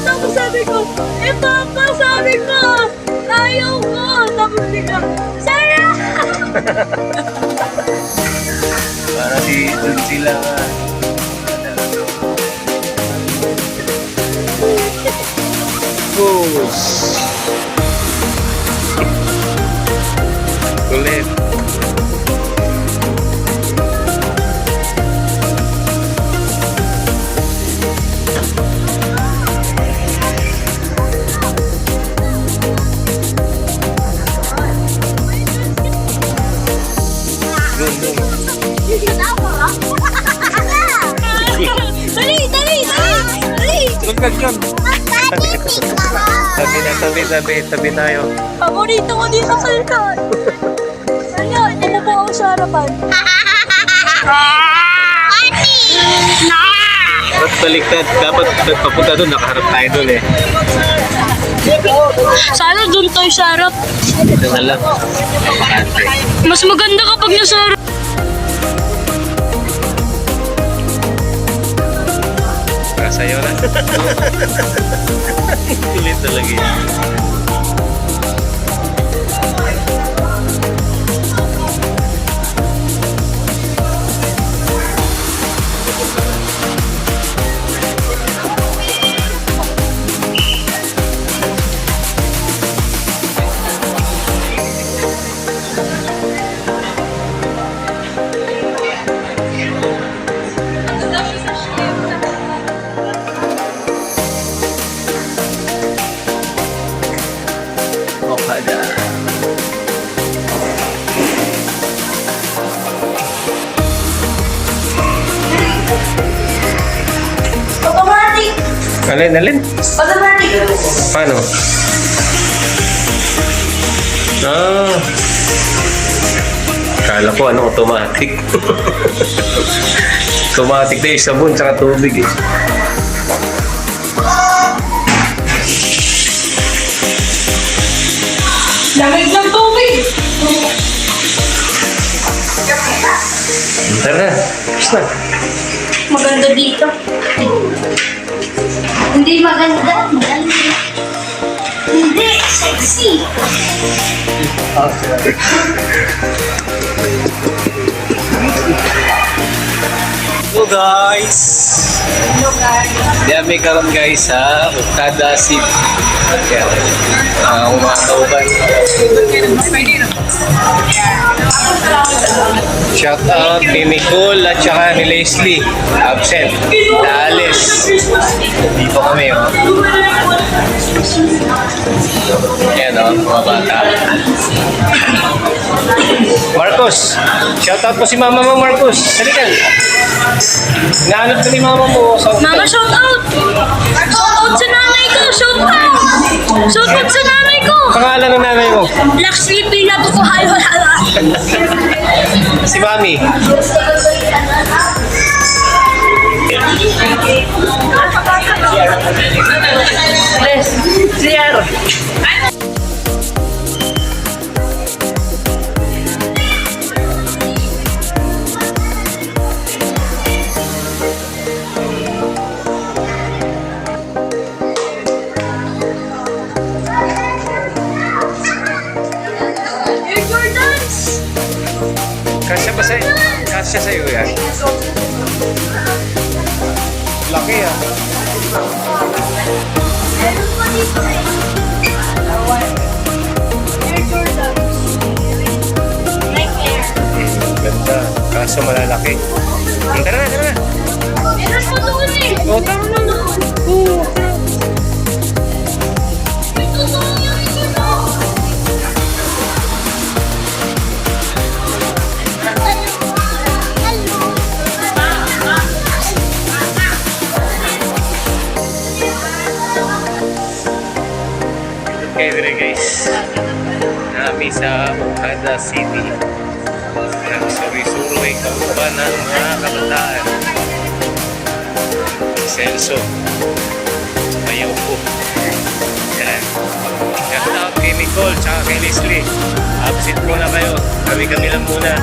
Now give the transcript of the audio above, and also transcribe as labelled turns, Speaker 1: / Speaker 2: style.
Speaker 1: tapos sabi ko, Papa, sabi ko, ayaw ko. Tapos bigla, Sarah!
Speaker 2: Para dun sila nga. Goose. Kulit. Huwag yun. Tabi tayo.
Speaker 1: Paborito ko dito sa likod. Ano, umupo ako sa harapan.
Speaker 2: Dapat baliktad. Dapat papunta doon. Nakaharap tayo doon eh.
Speaker 1: Sana doon tayo sa harap.
Speaker 2: Ito na lang. Napakante.
Speaker 1: Mas maganda kapag nasa harap.
Speaker 2: Sa'yo na. Kulit talaga yun.
Speaker 1: Automatic!
Speaker 2: Alin?
Speaker 1: Automatic!
Speaker 2: Paano? Kala ko automatic. Automatic na yung sabon tsaka tubig eh.
Speaker 1: Lamig ng tubig!
Speaker 2: Tara, tapos na.
Speaker 1: Maganda dito. Hindi maganda. Hindi sexy.
Speaker 2: Hello guys! Dami karon guys sa Okada City. Umakauban. Shout out ni Nicole at saka ni Leslie. Absent. Naalis. Dito kami. Oh. Yan mga bata. Marcos! Shout out po si mama mo, Marcos. Salikan. Nahanap ko ni mama mo.
Speaker 1: Mama, shout out! Shout out sa nanay ko! Shout out! Shout out sa nanay ko!
Speaker 2: Pangalan ng nanay mo?
Speaker 1: Black Sleepy na to ko hayo.
Speaker 2: Si Mami.
Speaker 1: Yes, CR.
Speaker 2: Kasya sa'yo yan. Laki ah.
Speaker 1: Meron pa dito eh. Air Jordans. Like Air.
Speaker 2: Ganda. Kaso malalaki. Tara na.
Speaker 1: Meron pa doon eh.
Speaker 2: O, tama na.
Speaker 1: Ito doon yung ito doon.
Speaker 2: Okay, dire guys. Nami sa Okada City. Nagsuri-suro ay kauban ng mga kabataan. Celso. Ayaw po. Yan. Shout out kay Nicole tsaka kay Leslie. Absent muna kayo. Kami lang muna.